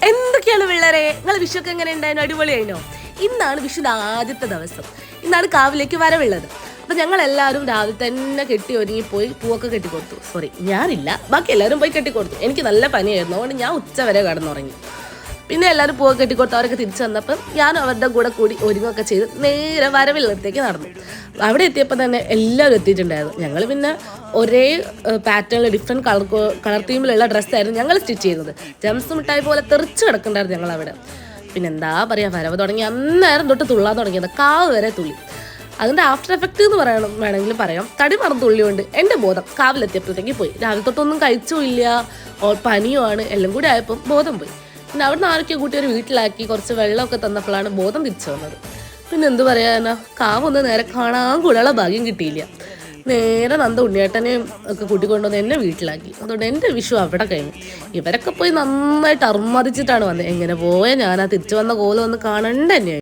എന്തൊക്കെയാണ് പിള്ളേരെ, നിങ്ങൾ വിഷുവൊക്കെ എങ്ങനെ ഉണ്ടായിരുന്നു? അടിപൊളിയായിനോ? ഇന്നാണ് വിഷുവിൻ്റെ ആദ്യത്തെ ദിവസം. ഇന്നാണ് കാവിലേക്ക് വരവുള്ളത്. അപ്പം ഞങ്ങളെല്ലാവരും രാവിലെ തന്നെ കെട്ടി ഒരുങ്ങിപ്പോയി പൂവൊക്കെ കെട്ടിക്കൊടുത്തു. സോറി, ഞാനില്ല, ബാക്കി എല്ലാവരും പോയി കെട്ടിക്കൊടുത്തു. എനിക്ക് നല്ല പനിയായിരുന്നു, അതുകൊണ്ട് ഞാൻ ഉച്ചവരെ കിടന്നുറങ്ങി. പിന്നെ എല്ലാവരും പൂവൊക്കെ കെട്ടിക്കൊടുത്തു. അവരൊക്കെ തിരിച്ചു വന്നപ്പം ഞാൻ അവരുടെ കൂടെ കൂടി ഒരുങ്ങൊക്കെ ചെയ്ത് നേരെ വരവില്ലത്തേക്ക് നടന്നു. അവിടെ എത്തിയപ്പോൾ തന്നെ എല്ലാവരും എത്തിയിട്ടുണ്ടായിരുന്നു. ഞങ്ങൾ പിന്നെ ഒരേ പാറ്റേണിൽ ഡിഫറെൻറ്റ് കളർ തീമിലുള്ള ഡ്രസ്സായിരുന്നു ഞങ്ങൾ സ്റ്റിച്ച് ചെയ്യുന്നത്. ജംസ് മിഠായി പോലെ തെറിച്ച് കിടക്കുന്നുണ്ടായിരുന്നു ഞങ്ങളവിടെ. പിന്നെ എന്താ പറയുക, വരവ് തുടങ്ങി അന്നേരം തൊട്ട് തുള്ളാൻ തുടങ്ങിയത്, കാവ് വരെ തുള്ളി. അതിൻ്റെ ആഫ്റ്റർ എഫക്റ്റ് എന്ന് വേണമെങ്കിൽ പറയാം. തടി മറന്ന് തുള്ളിയുണ്ട് എൻ്റെ ബോധം കാവിലെത്തിയപ്പോഴത്തേക്ക് പോയി. രാവിലെ തൊട്ടൊന്നും കഴിച്ചുമില്ല, പനിയുമാണ്, എല്ലാം കൂടി ആയപ്പോൾ ബോധം പോയി. പിന്നെ അവിടെ നിന്ന് ആരൊക്കെ കൂട്ടി ഒരു വീട്ടിലാക്കി കുറച്ച് വെള്ളമൊക്കെ തന്നപ്പോഴാണ് ബോധം തിരിച്ചു വന്നത്. പിന്നെ എന്ത് പറയാനാ, കാവൊന്ന് നേരെ കാണാൻ കൂടെയുള്ള ഭാഗ്യം കിട്ടിയില്ല. നേരെ നന്ദ ഉണ്ണിയേട്ടനെയും ഒക്കെ കൂട്ടിക്കൊണ്ടുവന്ന് എന്നെ വീട്ടിലാക്കി. അതുകൊണ്ട് എൻ്റെ വിഷു അവിടെ കഴിഞ്ഞു. ഇവരൊക്കെ പോയി നന്നായിട്ട് അർമ്മതിച്ചിട്ടാണ് വന്നത്. എങ്ങനെ പോയാൽ ഞാൻ ആ തിരിച്ചു വന്ന കോലം ഒന്ന് കാണണ്ട തന്നെയായി.